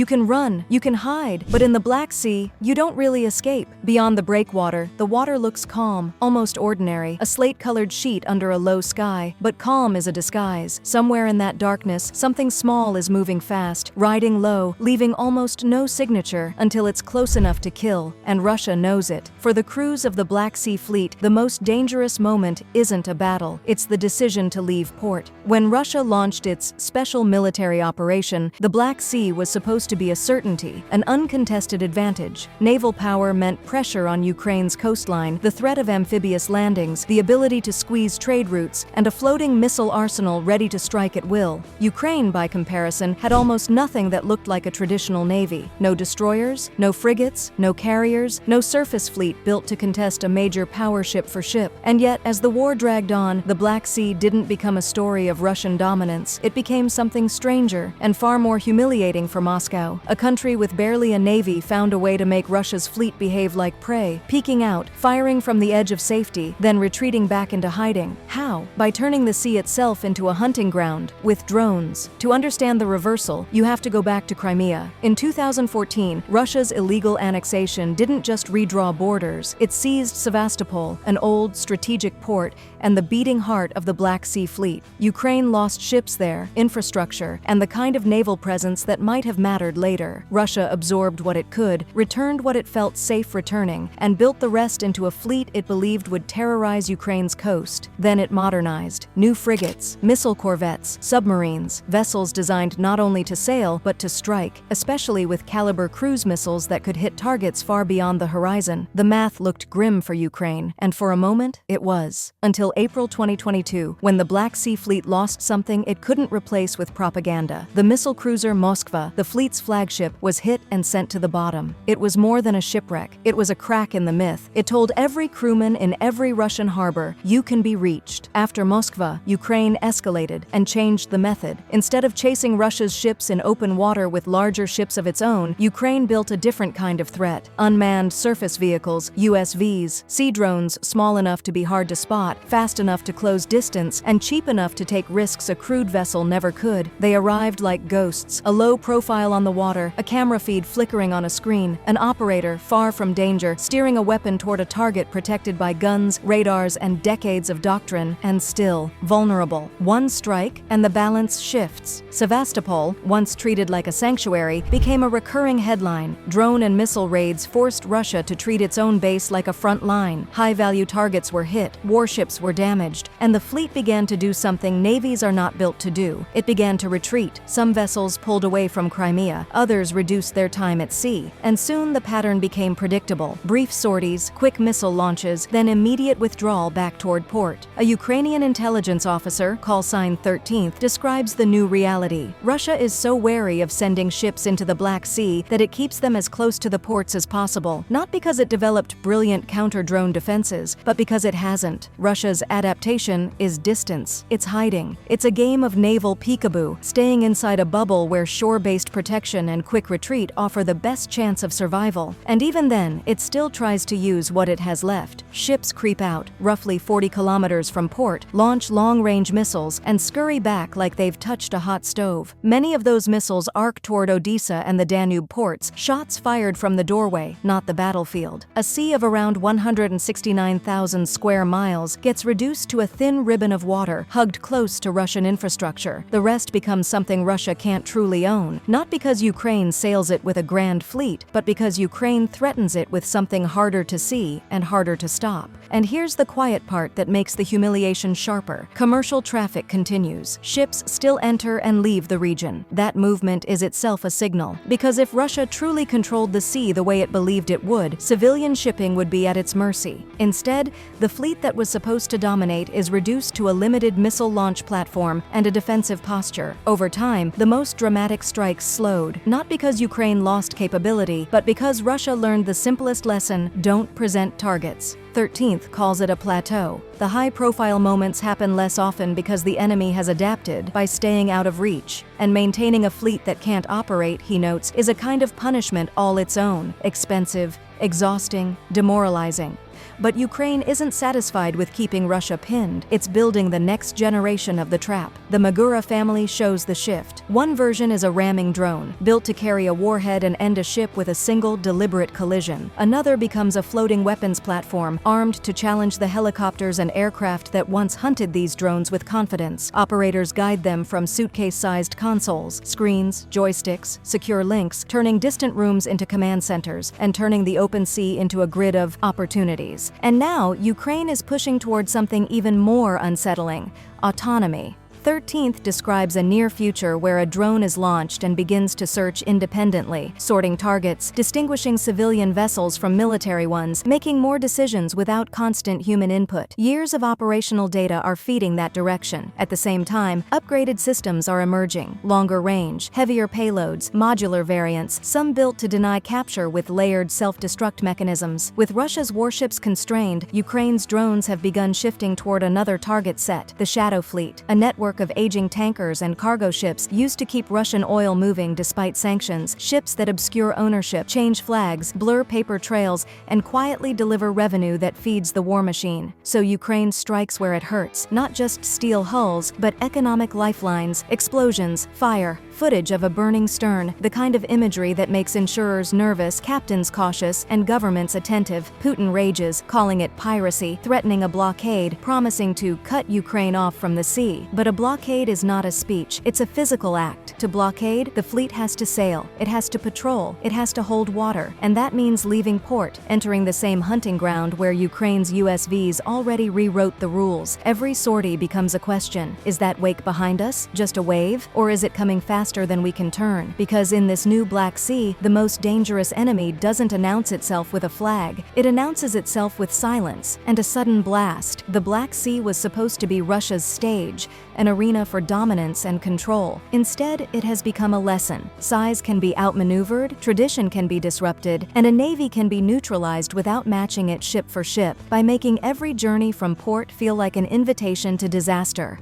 You can run, you can hide, but in the Black Sea, you don't really escape. Beyond the breakwater, the water looks calm, almost ordinary, a slate-colored sheet under a low sky. But calm is a disguise. Somewhere in that darkness, something small is moving fast, riding low, leaving almost no signature until it's close enough to kill, and Russia knows it. For the crews of the Black Sea Fleet, the most dangerous moment isn't a battle, it's the decision to leave port. When Russia launched its special military operation, the Black Sea was supposed to be a certainty, an uncontested advantage. Naval power meant pressure on Ukraine's coastline, the threat of amphibious landings, the ability to squeeze trade routes, and a floating missile arsenal ready to strike at will. Ukraine, by comparison, had almost nothing that looked like a traditional navy. No destroyers, no frigates, no carriers, no surface fleet built to contest a major power ship for ship. And yet, as the war dragged on, the Black Sea didn't become a story of Russian dominance. It became something stranger and far more humiliating for Moscow. A country with barely a navy found a way to make Russia's fleet behave like prey, peeking out, firing from the edge of safety, then retreating back into hiding. How? By turning the sea itself into a hunting ground, with drones. To understand the reversal, you have to go back to Crimea. In 2014, Russia's illegal annexation didn't just redraw borders, it seized Sevastopol, an old, strategic port, and the beating heart of the Black Sea Fleet. Ukraine lost ships there, infrastructure, and the kind of naval presence that might have mattered later. Russia absorbed what it could, returned what it felt safe returning, and built the rest into a fleet it believed would terrorize Ukraine's coast. Then it modernized. New frigates, missile corvettes, submarines, vessels designed not only to sail, but to strike, especially with caliber cruise missiles that could hit targets far beyond the horizon. The math looked grim for Ukraine, and for a moment, it was. Until April 2022, when the Black Sea Fleet lost something it couldn't replace with propaganda. The missile cruiser Moskva, the fleet's flagship, was hit and sent to the bottom. It was more than a shipwreck. It was a crack in the myth. It told every crewman in every Russian harbor, you can be reached. After Moskva, Ukraine escalated and changed the method. Instead of chasing Russia's ships in open water with larger ships of its own, Ukraine built a different kind of threat. Unmanned surface vehicles, USVs, sea drones small enough to be hard to spot, fast enough to close distance, and cheap enough to take risks a crewed vessel never could. They arrived like ghosts, a low profile on the water, a camera feed flickering on a screen, an operator, far from danger, steering a weapon toward a target protected by guns, radars, and decades of doctrine, and still vulnerable. One strike, and the balance shifts. Sevastopol, once treated like a sanctuary, became a recurring headline. Drone and missile raids forced Russia to treat its own base like a front line. High-value targets were hit, warships were damaged, and the fleet began to do something navies are not built to do. It began to retreat. Some vessels pulled away from Crimea, others reduced their time at sea, and soon the pattern became predictable. Brief sorties, quick missile launches, then immediate withdrawal back toward port. A Ukrainian intelligence officer, callsign 13th, describes the new reality. Russia is so wary of sending ships into the Black Sea that it keeps them as close to the ports as possible, not because it developed brilliant counter-drone defenses, but because it hasn't. Russia's adaptation is distance. It's hiding. It's a game of naval peekaboo, staying inside a bubble where shore-based protection and quick retreat offer the best chance of survival. And even then, it still tries to use what it has left. Ships creep out, roughly 40 kilometers from port, launch long-range missiles, and scurry back like they've touched a hot stove. Many of those missiles arc toward Odessa and the Danube ports, shots fired from the doorway, not the battlefield. A sea of around 169,000 square miles gets reduced to a thin ribbon of water, hugged close to Russian infrastructure. The rest becomes something Russia can't truly own, not because Ukraine sails it with a grand fleet, but because Ukraine threatens it with something harder to see and harder to stop. And here's the quiet part that makes the humiliation sharper. Commercial traffic continues. Ships still enter and leave the region. That movement is itself a signal, because if Russia truly controlled the sea the way it believed it would, civilian shipping would be at its mercy. Instead, the fleet that was supposed to dominate is reduced to a limited missile launch platform and a defensive posture. Over time, the most dramatic strikes slowed, not because Ukraine lost capability, but because Russia learned the simplest lesson: don't present targets. 13th calls it a plateau. The high-profile moments happen less often because the enemy has adapted by staying out of reach. And maintaining a fleet that can't operate, he notes, is a kind of punishment all its own: expensive, exhausting, demoralizing. But Ukraine isn't satisfied with keeping Russia pinned. It's building the next generation of the trap. The Magura family shows the shift. One version is a ramming drone, built to carry a warhead and end a ship with a single, deliberate collision. Another becomes a floating weapons platform, armed to challenge the helicopters and aircraft that once hunted these drones with confidence. Operators guide them from suitcase-sized consoles, screens, joysticks, secure links, turning distant rooms into command centers, and turning the open sea into a grid of opportunities. And now, Ukraine is pushing towards something even more unsettling: autonomy. 13th describes a near future where a drone is launched and begins to search independently, sorting targets, distinguishing civilian vessels from military ones, making more decisions without constant human input. Years of operational data are feeding that direction. At the same time, upgraded systems are emerging: longer range, heavier payloads, modular variants, some built to deny capture with layered self-destruct mechanisms. With Russia's warships constrained, Ukraine's drones have begun shifting toward another target set: the Shadow Fleet, a network of aging tankers and cargo ships used to keep Russian oil moving despite sanctions, ships that obscure ownership, change flags, blur paper trails, and quietly deliver revenue that feeds the war machine. So Ukraine strikes where it hurts: not just steel hulls, but economic lifelines, explosions, fire, footage of a burning stern, the kind of imagery that makes insurers nervous, captains cautious, and governments attentive. Putin rages, calling it piracy, threatening a blockade, promising to cut Ukraine off from the sea. But a blockade is not a speech, it's a physical act. To blockade, the fleet has to sail, it has to patrol, it has to hold water, and that means leaving port, entering the same hunting ground where Ukraine's USVs already rewrote the rules. Every sortie becomes a question: is that wake behind us just a wave, or is it coming faster than we can turn? Because in this new Black Sea, the most dangerous enemy doesn't announce itself with a flag, it announces itself with silence and a sudden blast. The Black Sea was supposed to be Russia's stage, an arena for dominance and control. Instead, it has become a lesson. Size can be outmaneuvered, tradition can be disrupted, and a navy can be neutralized without matching it ship for ship, by making every journey from port feel like an invitation to disaster.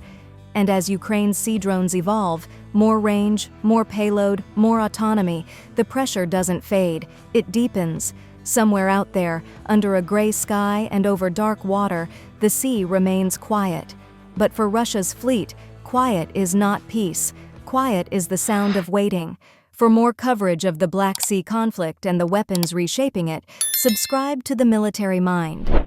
And as Ukraine's sea drones evolve, more range, more payload, more autonomy, the pressure doesn't fade, it deepens. Somewhere out there, under a gray sky and over dark water, the sea remains quiet. But for Russia's fleet, quiet is not peace. Quiet is the sound of waiting. For more coverage of the Black Sea conflict and the weapons reshaping it, subscribe to The Military Mind.